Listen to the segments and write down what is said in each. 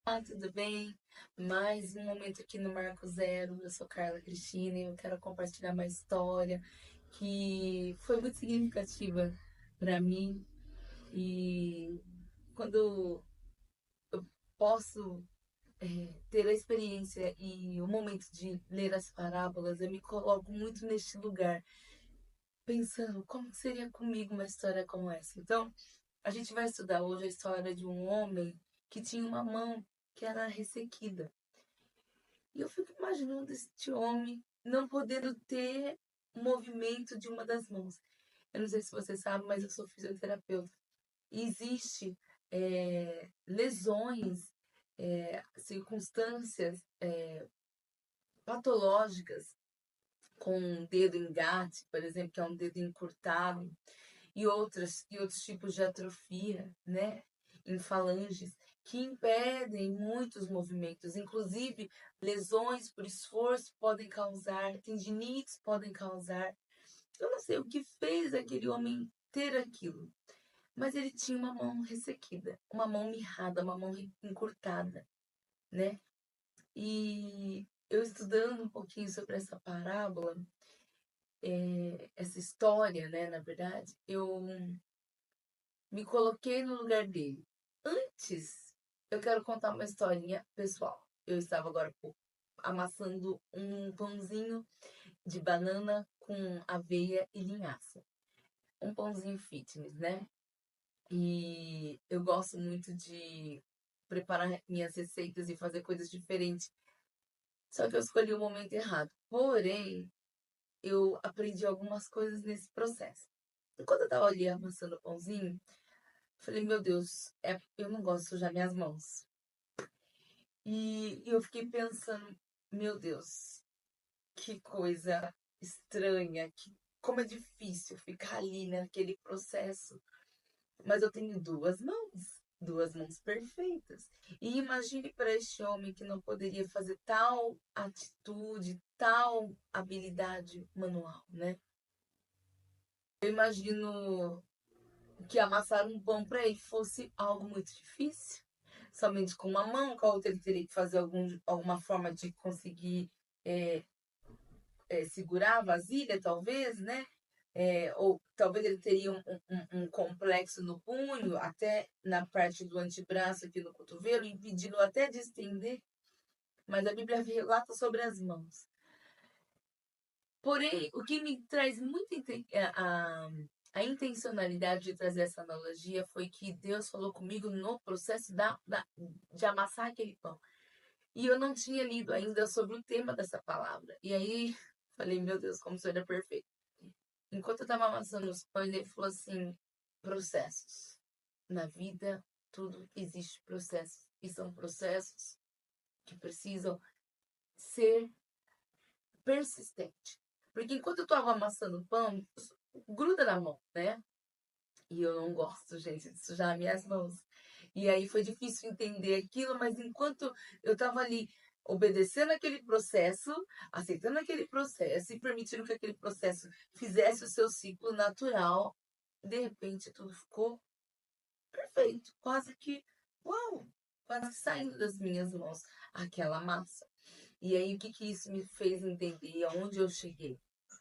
Tudo bem? Mais um momento aqui no Marco Zero. Eu sou Carla Cristina e eu quero compartilhar uma história que foi muito significativa para mim. E quando eu posso ter a experiência e o momento de ler as parábolas, eu me coloco muito neste lugar, pensando como seria comigo uma história como essa. Então, a gente vai estudar hoje a história de um homem que tinha uma mão que era ressequida. E eu fico imaginando este homem não podendo ter o movimento de uma das mãos. Eu não sei se você sabe, mas eu sou fisioterapeuta. E existe lesões, circunstâncias patológicas com um dedo engate, por exemplo, que é um dedo encurtado, e outros tipos de atrofia, né, em falanges, que impedem muitos movimentos, inclusive lesões por esforço podem causar, tendinites podem causar. Eu não sei o que fez aquele homem ter aquilo, mas ele tinha uma mão ressequida, uma mão mirrada, uma mão encurtada, né? E eu estudando um pouquinho sobre essa parábola, essa história, né, na verdade, eu me coloquei no lugar dele. Antes, eu quero contar uma historinha pessoal. Eu estava agora há pouco amassando um pãozinho de banana com aveia e linhaça. Um pãozinho fitness, né? E eu gosto muito de preparar minhas receitas e fazer coisas diferentes. Só que eu escolhi o momento errado. Porém, eu aprendi algumas coisas nesse processo. Enquanto eu estava ali amassando o pãozinho, falei, meu Deus, eu não gosto de sujar minhas mãos. E eu fiquei pensando, meu Deus, que coisa estranha, como é difícil ficar ali naquele processo. Mas eu tenho duas mãos perfeitas. E imagine para este homem que não poderia fazer tal atitude, tal habilidade manual, né? Eu imagino que amassar um pão para ele fosse algo muito difícil. Somente com uma mão, com a outra ele teria que fazer alguma forma de conseguir é, segurar a vasilha, talvez, né? Ou talvez ele teria um complexo no punho, até na parte do antebraço, aqui no cotovelo, impedindo até de estender. Mas a Bíblia relata sobre as mãos. Porém, o que me traz muito a intencionalidade de trazer essa analogia foi que Deus falou comigo no processo de amassar aquele pão. E eu não tinha lido ainda sobre o tema dessa palavra. E aí falei, meu Deus, como isso era perfeito. Enquanto eu estava amassando os pães, ele falou assim: processos. Na vida, tudo existe processos. E são processos que precisam ser persistentes. Porque enquanto eu estava amassando o pão, gruda na mão, né? E eu não gosto, gente, de sujar minhas mãos. E aí foi difícil entender aquilo, mas enquanto eu estava ali obedecendo aquele processo, aceitando aquele processo e permitindo que aquele processo fizesse o seu ciclo natural, de repente tudo ficou perfeito, quase que, uau, quase que saindo das minhas mãos aquela massa. E aí o que que isso me fez entender? Aonde eu cheguei?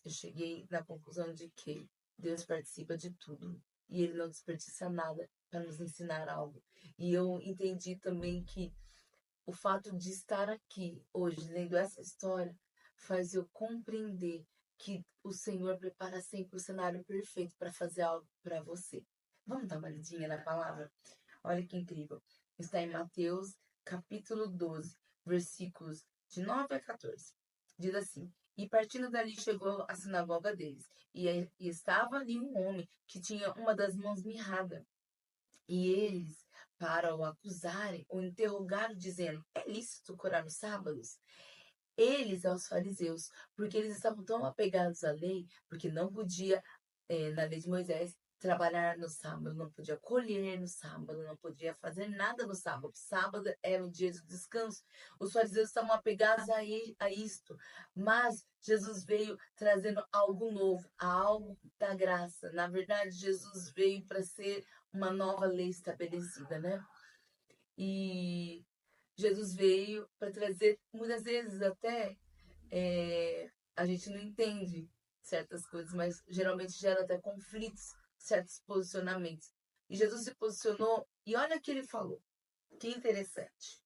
Eu cheguei na conclusão de que Deus participa de tudo e Ele não desperdiça nada para nos ensinar algo. E eu entendi também que o fato de estar aqui hoje lendo essa história faz eu compreender que o Senhor prepara sempre o cenário perfeito para fazer algo para você. Vamos dar uma lidinha na palavra? Olha que incrível. Está em Mateus, capítulo 12, versículos de 9 a 14. Diz assim: E partindo dali chegou à sinagoga deles, e estava ali um homem que tinha uma das mãos mirrada. E eles, para o acusarem, o interrogaram, dizendo: É lícito curar nos sábados? Eles aos fariseus, porque eles estavam tão apegados à lei, porque não podia, na lei de Moisés, trabalhar no sábado, não podia colher no sábado, não podia fazer nada no sábado. Sábado era o dia de descanso. Os fariseus estavam apegados a isto, mas Jesus veio trazendo algo novo, algo da graça. Na verdade, Jesus veio para ser uma nova lei estabelecida, né? E Jesus veio para trazer, muitas vezes até a gente não entende certas coisas, mas geralmente gera até conflitos, certos posicionamentos. E Jesus se posicionou e olha o que ele falou. Que interessante.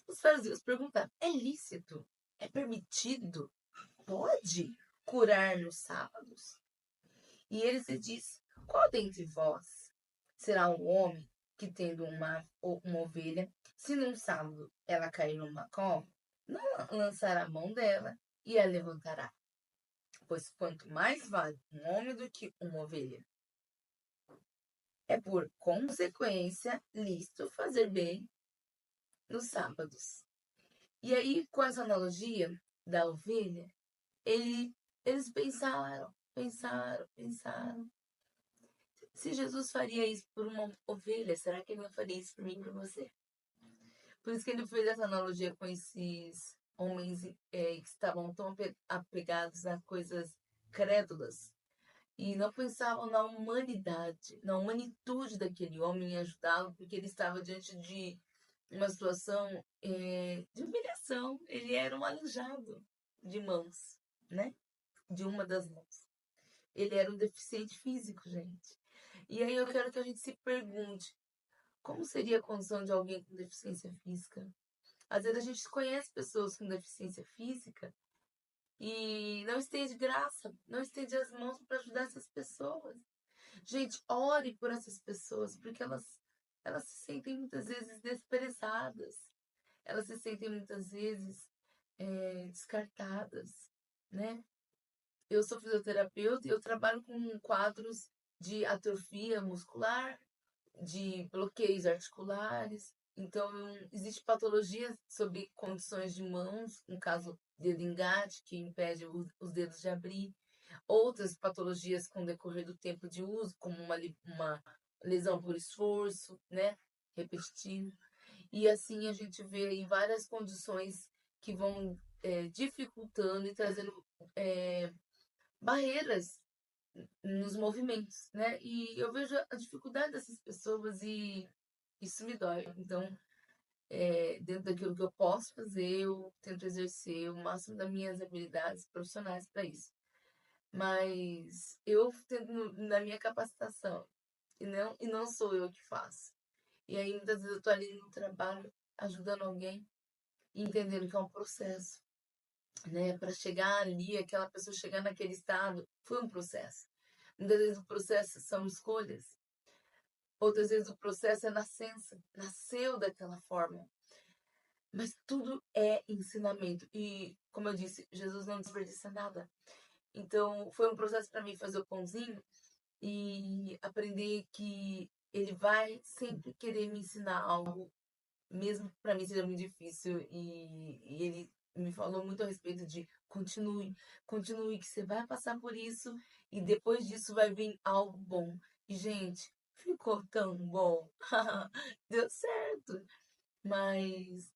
Os fariseus perguntaram: é lícito? É permitido? Pode curar nos sábados? E ele se disse: qual dentre vós será um homem que, tendo uma ovelha, se num sábado ela cair numa cova, não lançará a mão dela e a levantará? Pois quanto mais vale um homem do que uma ovelha. É por consequência lícito fazer bem nos sábados. E aí, com essa analogia da ovelha, eles pensaram. Se Jesus faria isso por uma ovelha, será que ele não faria isso por mim e por você? Por isso que ele fez essa analogia com esses homens que estavam tão apegados a coisas crédulas e não pensavam na humanidade, na humanitude daquele homem em ajudá-lo, porque ele estava diante de uma situação de humilhação. Ele era um aleijado de mãos, né? De uma das mãos. Ele era um deficiente físico, gente. E aí eu quero que a gente se pergunte, como seria a condição de alguém com deficiência física? Às vezes a gente conhece pessoas com deficiência física e não estende graça, não estende as mãos para ajudar essas pessoas. Gente, ore por essas pessoas, porque elas se sentem muitas vezes desprezadas. Elas se sentem muitas vezes descartadas, né? Eu sou fisioterapeuta e eu trabalho com quadros de atrofia muscular, de bloqueios articulares. Então, existe patologias sob condições de mãos, no caso, dedo engate, que impede os dedos de abrir. Outras patologias com o decorrer do tempo de uso, como uma lesão por esforço, né? Repetitivo. E assim a gente vê aí várias condições que vão dificultando e trazendo barreiras nos movimentos, né? E eu vejo a dificuldade dessas pessoas e isso me dói. Então, dentro daquilo que eu posso fazer, eu tento exercer o máximo das minhas habilidades profissionais para isso. Mas eu tento na minha capacitação e não sou eu que faço. E aí muitas vezes eu tô ali no trabalho ajudando alguém e entendendo que é um processo, né? Para chegar ali, aquela pessoa chegar naquele estado, foi um processo. Muitas vezes o processo são escolhas. Outras vezes o processo é nascença, nasceu daquela forma. Mas tudo é ensinamento. E, como eu disse, Jesus não desperdiça nada. Então, foi um processo para mim fazer o pãozinho e aprender que ele vai sempre querer me ensinar algo, mesmo para mim seja muito difícil. E ele me falou muito a respeito de continue, que você vai passar por isso e depois disso vai vir algo bom. E, gente, ficou tão bom. Deu certo. Mas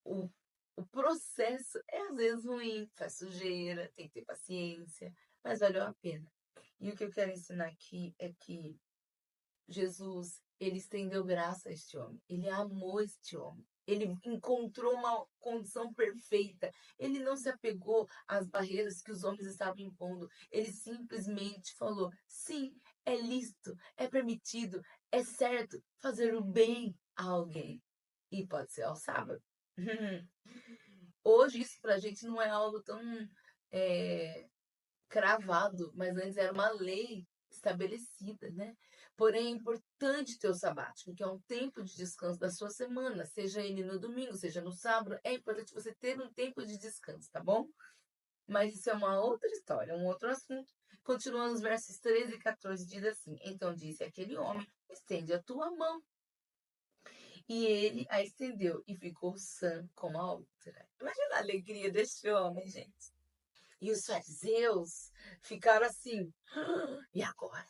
o, o processo é às vezes ruim, faz sujeira, tem que ter paciência, mas valeu a pena. E o que eu quero ensinar aqui é que Jesus, ele estendeu graça a este homem. Ele amou este homem. Ele encontrou uma condição perfeita. Ele não se apegou às barreiras que os homens estavam impondo. Ele simplesmente falou: sim, é lícito, é permitido, é certo fazer o bem a alguém. E pode ser ao sábado. Hoje, isso pra gente não é algo tão é, cravado, mas antes era uma lei estabelecida, né? Porém, é importante ter o sabático, que é um tempo de descanso da sua semana, seja ele no domingo, seja no sábado, é importante você ter um tempo de descanso, tá bom? Mas isso é uma outra história, um outro assunto. Continuando os versos 13 e 14, diz assim: então disse aquele homem: estende a tua mão. E ele a estendeu e ficou sã como a outra. Imagina a alegria deste homem, gente. E os fariseus ficaram assim: e agora?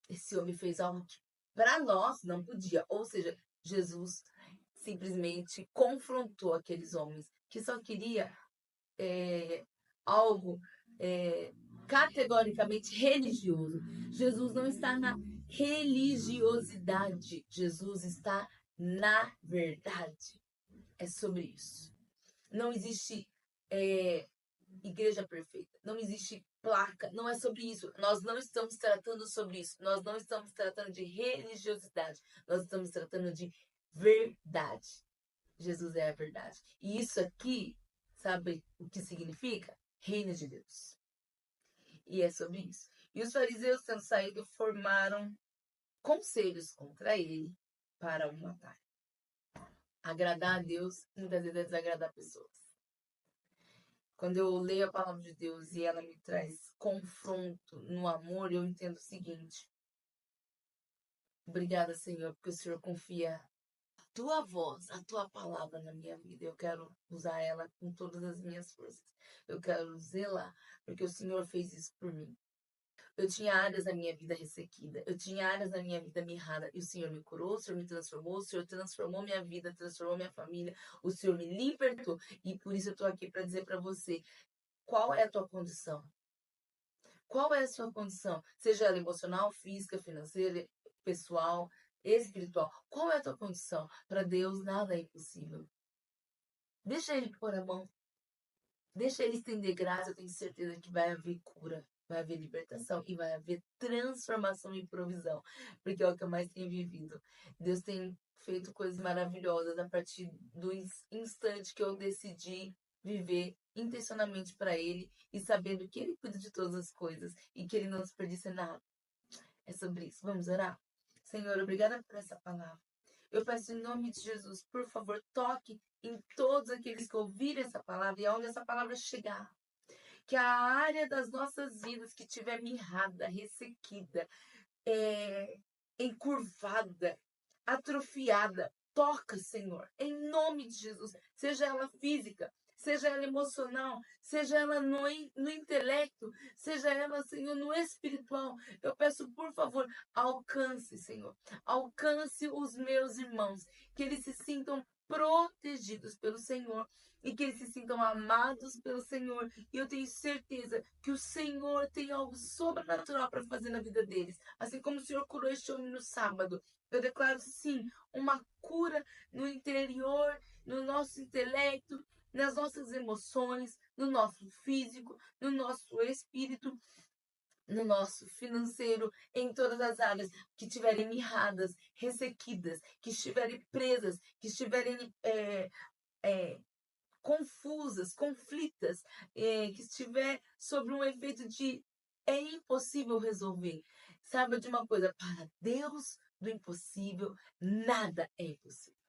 Esse homem fez algo que para nós não podia. Ou seja, Jesus simplesmente confrontou aqueles homens que só queria algo categoricamente religioso. Jesus não está na religiosidade, Jesus está na verdade. É sobre isso. Não existe igreja perfeita. Não existe placa. Não é sobre isso. Nós não estamos tratando sobre isso. Nós não estamos tratando de religiosidade. Nós estamos tratando de verdade. Jesus é a verdade. E isso aqui, sabe o que significa? Reino de Deus. E é sobre isso. E os fariseus, tendo saído, formaram conselhos contra ele para o matar. Agradar a Deus muitas vezes é desagradar pessoas. Quando eu leio a palavra de Deus e ela me traz confronto no amor, eu entendo o seguinte: obrigada, Senhor, porque o Senhor confia a tua voz, a tua palavra na minha vida. Eu quero usar ela com todas as minhas forças. Eu quero zelar, porque o Senhor fez isso por mim. Eu tinha áreas da minha vida ressequida, eu tinha áreas da minha vida mirrada, e o Senhor me curou, o Senhor me transformou, o Senhor transformou minha vida, transformou minha família, o Senhor me libertou, e por isso eu tô aqui para dizer para você, qual é a tua condição? Qual é a sua condição? Seja ela emocional, física, financeira, pessoal, espiritual. Qual é a tua condição? Para Deus nada é impossível. Deixa Ele pôr a mão. Deixa Ele estender graça. Eu tenho certeza que vai haver cura. Vai haver libertação e vai haver transformação e provisão. Porque é o que eu mais tenho vivido. Deus tem feito coisas maravilhosas a partir do instante que eu decidi viver intencionalmente para Ele e sabendo que Ele cuida de todas as coisas e que Ele não desperdiça nada. É sobre isso. Vamos orar? Senhor, obrigada por essa palavra. Eu peço em nome de Jesus, por favor, toque em todos aqueles que ouvirem essa palavra e aonde essa palavra chegar. Que a área das nossas vidas que tiver mirrada, ressequida, encurvada, atrofiada, toca, Senhor, em nome de Jesus. Seja ela física, seja ela emocional, seja ela no intelecto, seja ela, Senhor, no espiritual. Eu peço, por favor, alcance, Senhor, alcance os meus irmãos, que eles se sintam protegidos pelo Senhor e que eles se sintam amados pelo Senhor. E eu tenho certeza que o Senhor tem algo sobrenatural para fazer na vida deles. Assim como o Senhor curou este homem no sábado, eu declaro sim uma cura no interior, no nosso intelecto, nas nossas emoções, no nosso físico, no nosso espírito, no nosso financeiro, em todas as áreas que estiverem mirradas, ressequidas, que estiverem presas, que estiverem confusas, conflitas, que estiver sobre um efeito de é impossível resolver. Saiba de uma coisa, para Deus do impossível, nada é impossível.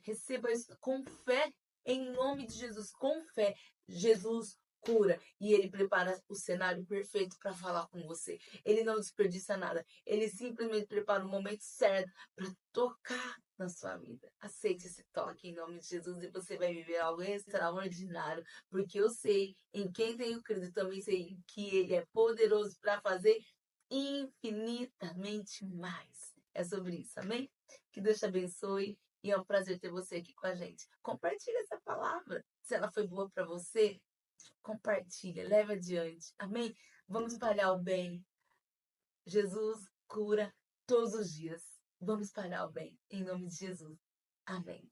Receba isso com fé, em nome de Jesus, com fé. Jesus cura e ele prepara o cenário perfeito para falar com você. Ele não desperdiça nada. Ele simplesmente prepara o momento certo para tocar na sua vida. Aceite esse toque em nome de Jesus e você vai viver algo extraordinário, porque eu sei em quem tenho crido, também sei que ele é poderoso para fazer infinitamente mais. É sobre isso, amém? Que Deus te abençoe. E é um prazer ter você aqui com a gente. Compartilha essa palavra. Se ela foi boa para você, compartilha, leva adiante. Amém? Vamos espalhar o bem. Jesus cura todos os dias. Vamos espalhar o bem. Em nome de Jesus. Amém.